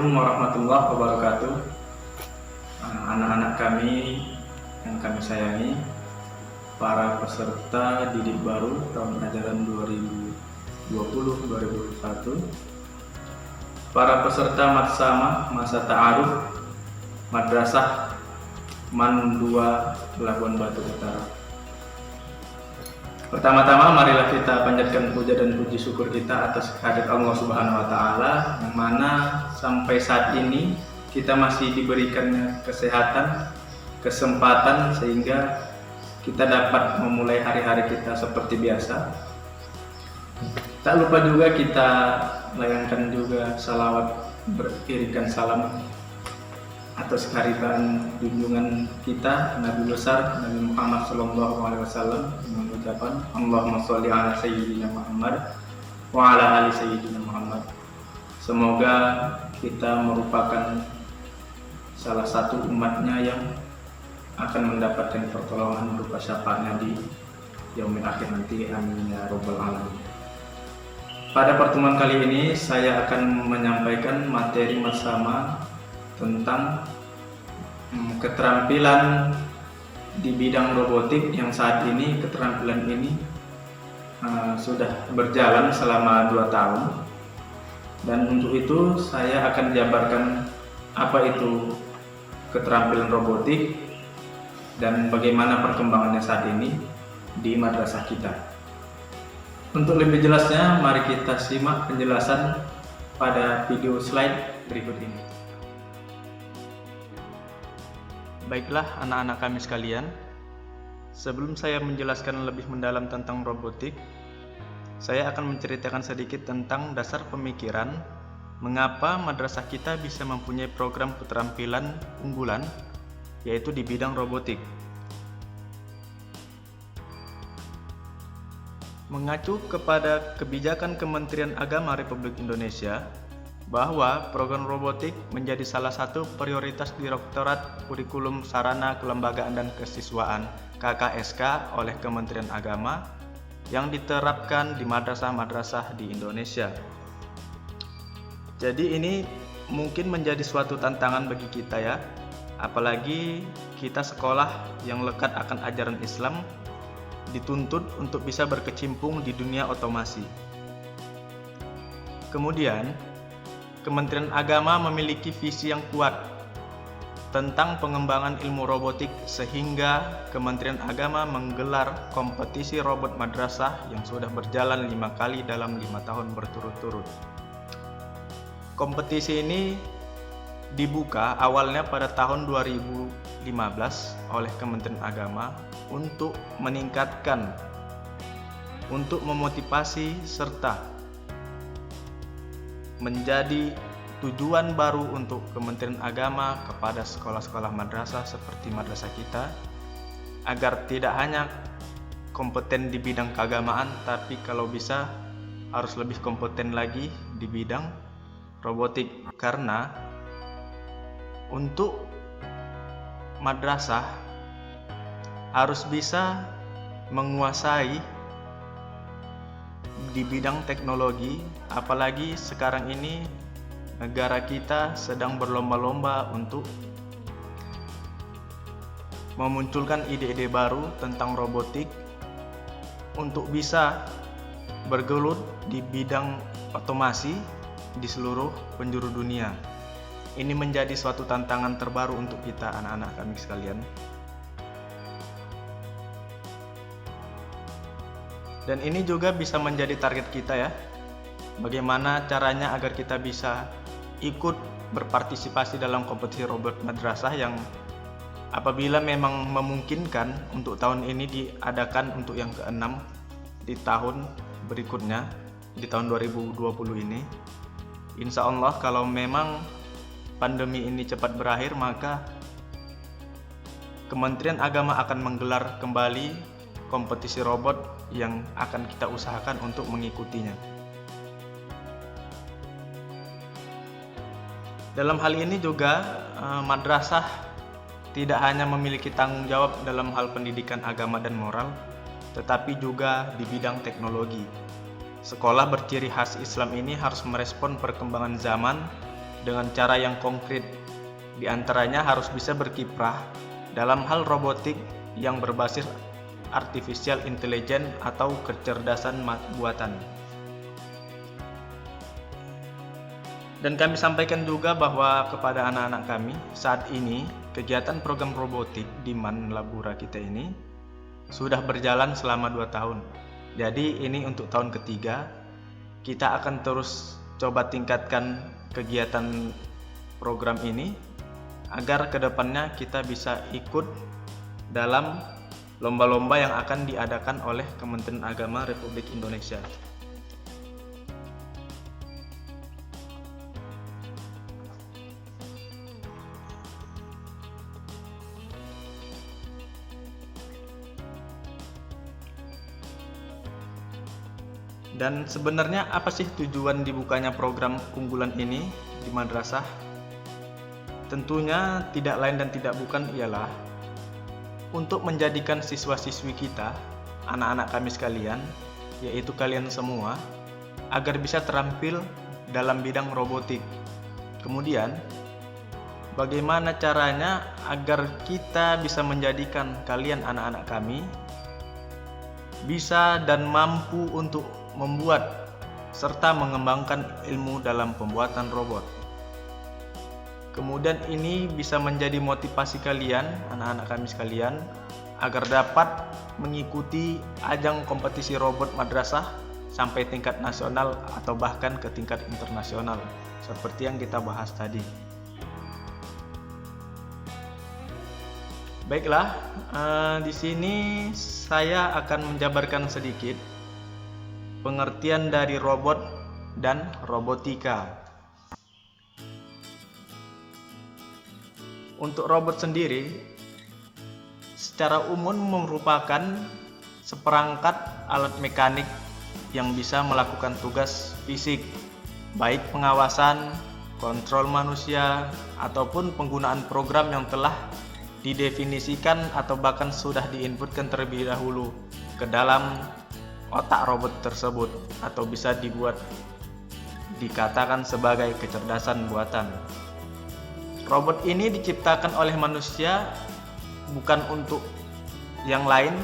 Assalamualaikum warahmatullahi wabarakatuh. Anak-anak kami yang kami sayangi, para peserta didik baru tahun ajaran 2020-2021, para peserta Matsama masa ta'aruf Madrasah MAN 2 Labuan Batu Utara. Pertama-tama marilah kita panjatkan puja dan puji syukur kita atas kehadirat Allah Subhanahu wa taala, yang mana sampai saat ini kita masih diberikannya kesehatan, kesempatan sehingga kita dapat memulai hari-hari kita seperti biasa. Tak lupa juga kita layangkan juga salawat beriringan salam atas kehadiran junjungan kita Nabi besar Nabi Muhammad SAW dengan ucapan Allahumma sholli ala sayyidina Muhammad wa ala ali sayyidina Muhammad. Semoga kita merupakan salah satu umatnya yang akan mendapatkan pertolongan berupa syafaatnya di yaumil akhir nanti, amin ya rabbal alamin. Pada pertemuan kali ini saya akan menyampaikan materi bersama tentang keterampilan di bidang robotik yang saat ini keterampilan ini sudah berjalan selama 2 tahun, dan untuk itu saya akan jabarkan apa itu keterampilan robotik dan bagaimana perkembangannya saat ini di madrasah kita. Untuk lebih jelasnya mari kita simak penjelasan pada video slide berikut ini. Baiklah anak-anak kami sekalian, sebelum saya menjelaskan lebih mendalam tentang robotik, saya akan menceritakan sedikit tentang dasar pemikiran mengapa madrasah kita bisa mempunyai program keterampilan unggulan, yaitu di bidang robotik. Mengacu kepada kebijakan Kementerian Agama Republik Indonesia, bahwa program robotik menjadi salah satu prioritas Direktorat Kurikulum Sarana Kelembagaan dan Kesiswaan KKSK oleh Kementerian Agama yang diterapkan di madrasah-madrasah di Indonesia. Jadi ini mungkin menjadi suatu tantangan bagi kita ya, apalagi kita sekolah yang lekat akan ajaran Islam dituntut untuk bisa berkecimpung di dunia otomasi. Kemudian Kementerian Agama memiliki visi yang kuat tentang pengembangan ilmu robotik, sehingga Kementerian Agama menggelar kompetisi robot madrasah yang sudah berjalan 5 kali dalam 5 tahun berturut-turut. Kompetisi ini dibuka awalnya pada tahun 2015 oleh Kementerian Agama untuk meningkatkan, untuk memotivasi serta menjadi tujuan baru untuk Kementerian Agama kepada sekolah-sekolah madrasah seperti madrasah kita, agar tidak hanya kompeten di bidang keagamaan, tapi kalau bisa harus lebih kompeten lagi di bidang robotik. Karena untuk madrasah harus bisa menguasai di bidang teknologi, apalagi sekarang ini negara kita sedang berlomba-lomba untuk memunculkan ide-ide baru tentang robotik untuk bisa bergelut di bidang otomasi di seluruh penjuru dunia. Ini menjadi suatu tantangan terbaru untuk kita anak-anak kami sekalian. Dan ini juga bisa menjadi target kita ya. Bagaimana caranya agar kita bisa ikut berpartisipasi dalam kompetisi robot madrasah yang apabila memang memungkinkan untuk tahun ini diadakan untuk yang ke-6 di tahun berikutnya, di tahun 2020 ini. Insya Allah kalau memang pandemi ini cepat berakhir, maka Kementerian Agama akan menggelar kembali kompetisi robot yang akan kita usahakan untuk mengikutinya. Dalam hal ini juga madrasah tidak hanya memiliki tanggung jawab dalam hal pendidikan agama dan moral, tetapi juga di bidang teknologi. Sekolah berciri khas Islam ini harus merespon perkembangan zaman dengan cara yang konkret. Di antaranya harus bisa berkiprah dalam hal robotik yang berbasis artificial intelligence atau kecerdasan buatan. Dan kami sampaikan juga bahwa kepada anak-anak kami, saat ini kegiatan program robotik di Man Labura kita ini sudah berjalan selama 2 tahun. Jadi ini untuk tahun ketiga, kita akan terus coba tingkatkan kegiatan program ini agar kedepannya kita bisa ikut dalam lomba-lomba yang akan diadakan oleh Kementerian Agama Republik Indonesia. Dan sebenarnya apa sih tujuan dibukanya program unggulan ini di madrasah? Tentunya tidak lain dan tidak bukan ialah untuk menjadikan siswa-siswi kita, anak-anak kami sekalian, yaitu kalian semua, agar bisa terampil dalam bidang robotik. Kemudian, bagaimana caranya agar kita bisa menjadikan kalian anak-anak kami bisa dan mampu untuk membuat serta mengembangkan ilmu dalam pembuatan robot. Kemudian ini bisa menjadi motivasi kalian, anak-anak kami sekalian, agar dapat mengikuti ajang kompetisi robot madrasah sampai tingkat nasional atau bahkan ke tingkat internasional, seperti yang kita bahas tadi. Baiklah, di sini saya akan menjabarkan sedikit pengertian dari robot dan robotika. Untuk robot sendiri, secara umum merupakan seperangkat alat mekanik yang bisa melakukan tugas fisik, baik pengawasan, kontrol manusia, ataupun penggunaan program yang telah didefinisikan atau bahkan sudah diinputkan terlebih dahulu ke dalam otak robot tersebut, atau bisa dikatakan sebagai kecerdasan buatan. Robot ini diciptakan oleh manusia bukan untuk yang lain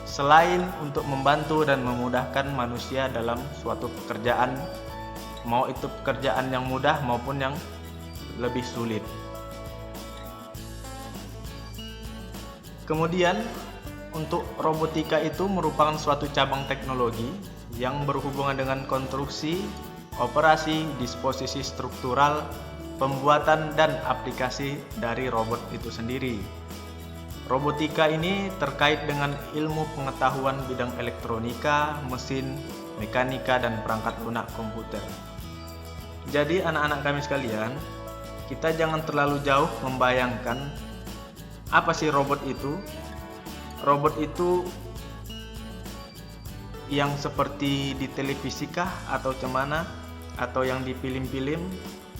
selain untuk membantu dan memudahkan manusia dalam suatu pekerjaan, mau itu pekerjaan yang mudah maupun yang lebih sulit. Kemudian untuk robotika itu merupakan suatu cabang teknologi yang berhubungan dengan konstruksi, operasi, disposisi struktural, pembuatan dan aplikasi dari robot itu sendiri. Robotika ini terkait dengan ilmu pengetahuan bidang elektronika, mesin, mekanika, dan perangkat lunak komputer. Jadi anak-anak kami sekalian, kita jangan terlalu jauh membayangkan apa sih robot itu. Robot itu yang seperti di televisi kah atau cemana, atau yang di film-film?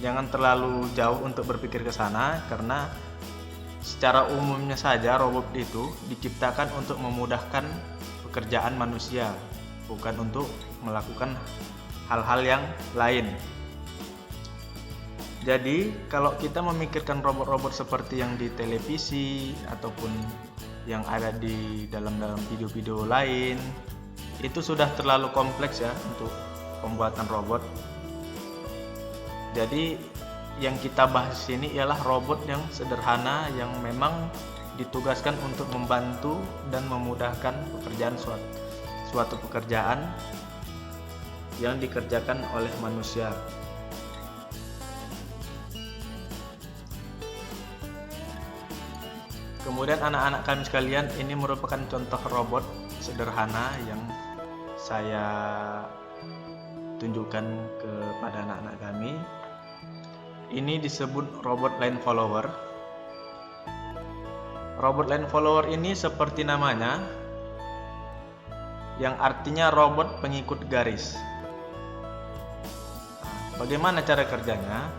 Jangan terlalu jauh untuk berpikir ke sana, karena secara umumnya saja robot itu diciptakan untuk memudahkan pekerjaan manusia, bukan untuk melakukan hal-hal yang lain. Jadi kalau kita memikirkan robot-robot seperti yang di televisi ataupun yang ada di dalam video-video lain, itu sudah terlalu kompleks ya untuk pembuatan robot. Jadi yang kita bahas ini ialah robot yang sederhana yang memang ditugaskan untuk membantu dan memudahkan pekerjaan suatu pekerjaan yang dikerjakan oleh manusia. Kemudian anak-anak kami sekalian, ini merupakan contoh robot sederhana yang saya tunjukkan kepada anak-anak kami. Ini disebut robot line follower. Robot line follower ini seperti namanya, yang artinya robot pengikut garis. Bagaimana cara kerjanya?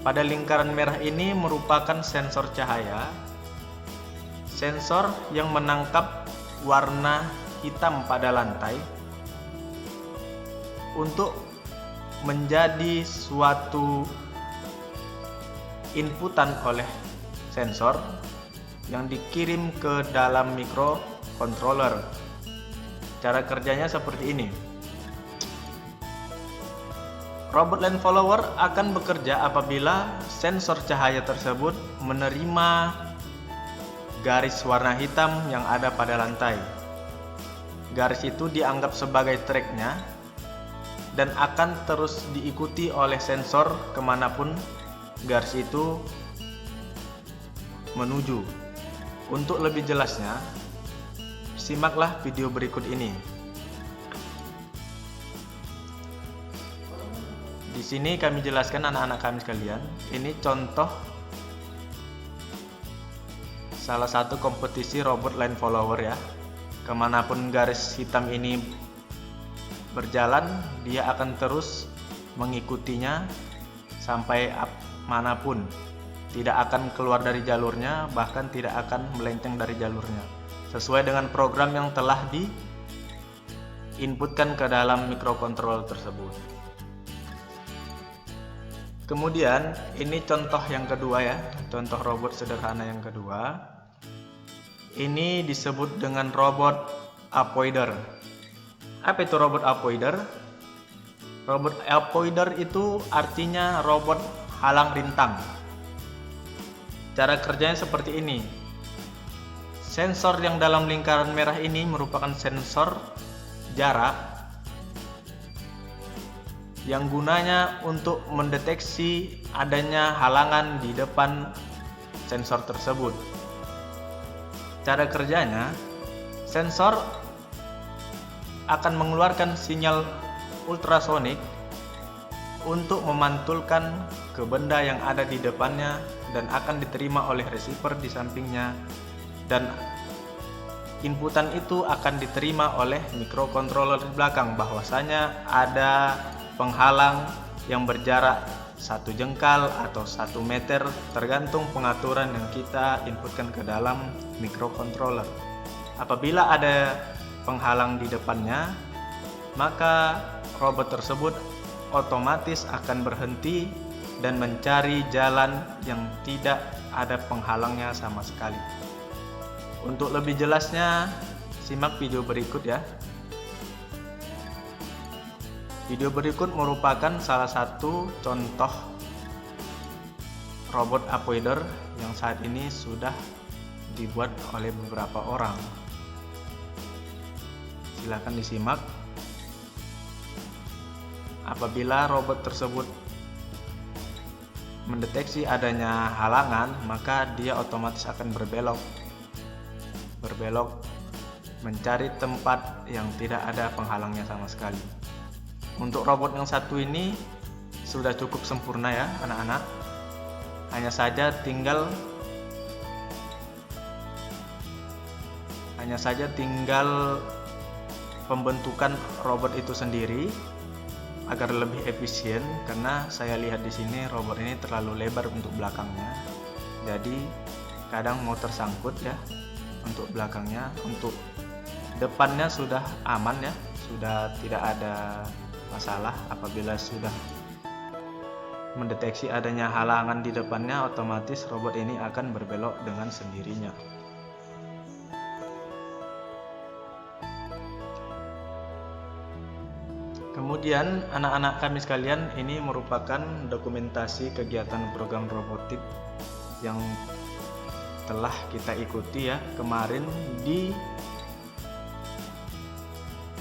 Pada lingkaran merah ini merupakan sensor cahaya, sensor yang menangkap warna hitam pada lantai untuk menjadi suatu inputan oleh sensor yang dikirim ke dalam microcontroller. Cara kerjanya seperti ini. Robot Line Follower akan bekerja apabila sensor cahaya tersebut menerima garis warna hitam yang ada pada lantai. Garis itu dianggap sebagai tracknya dan akan terus diikuti oleh sensor kemanapun garis itu menuju. Untuk lebih jelasnya, simaklah video berikut ini. Di sini kami jelaskan anak-anak kami sekalian, ini contoh salah satu kompetisi robot line follower ya. Kemanapun garis hitam ini berjalan, dia akan terus mengikutinya sampai manapun. Tidak akan keluar dari jalurnya, bahkan tidak akan melenceng dari jalurnya. Sesuai dengan program yang telah diinputkan ke dalam microcontroller tersebut. Kemudian ini contoh yang kedua ya, contoh robot sederhana yang kedua. Ini disebut dengan robot avoider. Apa itu robot avoider? Robot avoider itu artinya robot halang rintang. Cara kerjanya seperti ini. Sensor yang dalam lingkaran merah ini merupakan sensor jarak yang gunanya untuk mendeteksi adanya halangan di depan sensor tersebut. Cara kerjanya, sensor akan mengeluarkan sinyal ultrasonik untuk memantulkan ke benda yang ada di depannya dan akan diterima oleh receiver di sampingnya, dan inputan itu akan diterima oleh microcontroller di belakang bahwasanya ada penghalang yang berjarak 1 jengkal atau 1 meter tergantung pengaturan yang kita inputkan ke dalam microcontroller. Apabila ada penghalang di depannya, maka robot tersebut otomatis akan berhenti dan mencari jalan yang tidak ada penghalangnya sama sekali. Untuk lebih jelasnya, simak video berikut ya. Video berikut merupakan salah satu contoh robot avoider yang saat ini sudah dibuat oleh beberapa orang. Silakan disimak. Apabila robot tersebut mendeteksi adanya halangan, maka dia otomatis akan berbelok mencari tempat yang tidak ada penghalangnya sama sekali. Untuk robot yang satu ini sudah cukup sempurna ya anak-anak. Hanya saja tinggal pembentukan robot itu sendiri agar lebih efisien, karena saya lihat di sini robot ini terlalu lebar untuk belakangnya. Jadi kadang mau tersangkut ya untuk belakangnya. Untuk depannya sudah aman ya, sudah tidak ada masalah. Apabila sudah mendeteksi adanya halangan di depannya, otomatis robot ini akan berbelok dengan sendirinya. Kemudian anak-anak kami sekalian, ini merupakan dokumentasi kegiatan program robotik yang telah kita ikuti ya kemarin di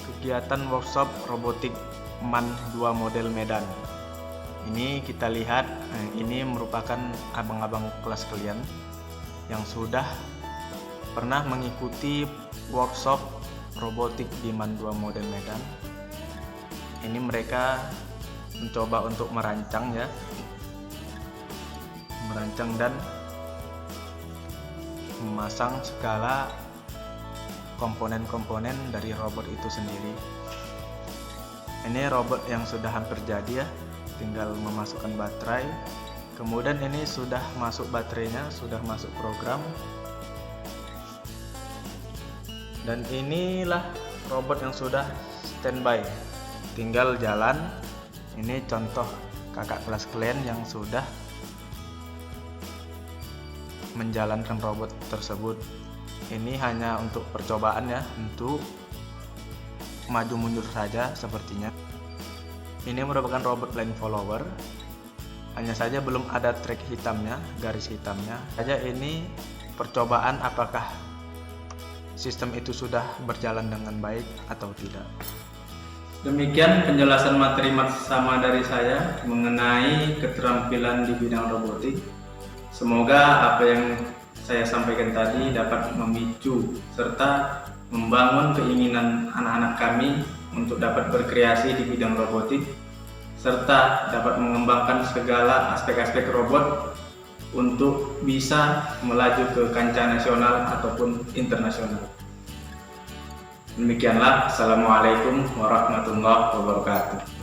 kegiatan workshop robotik MAN 2 model Medan. Ini kita lihat, ini merupakan abang-abang kelas kalian yang sudah pernah mengikuti workshop robotik di MAN 2 model Medan. Ini mereka mencoba untuk merancang dan memasang segala komponen-komponen dari robot itu sendiri. Ini robot yang sudah hampir jadi ya, tinggal memasukkan baterai. Kemudian ini sudah masuk baterainya, sudah masuk program. Dan inilah robot yang sudah standby, tinggal jalan. Ini contoh kakak kelas kalian yang sudah menjalankan robot tersebut. Ini hanya untuk percobaan ya, untuk maju mundur saja sepertinya. Ini merupakan robot blind follower, hanya saja belum ada track hitamnya, garis hitamnya. Saja ini percobaan apakah sistem itu sudah berjalan dengan baik atau tidak. Demikian penjelasan materi sama dari saya mengenai keterampilan di bidang robotik. Semoga apa yang saya sampaikan tadi dapat memicu serta membangun keinginan anak-anak kami untuk dapat berkreasi di bidang robotik, serta dapat mengembangkan segala aspek-aspek robot untuk bisa melaju ke kancah nasional ataupun internasional. Demikianlah, Assalamualaikum warahmatullahi wabarakatuh.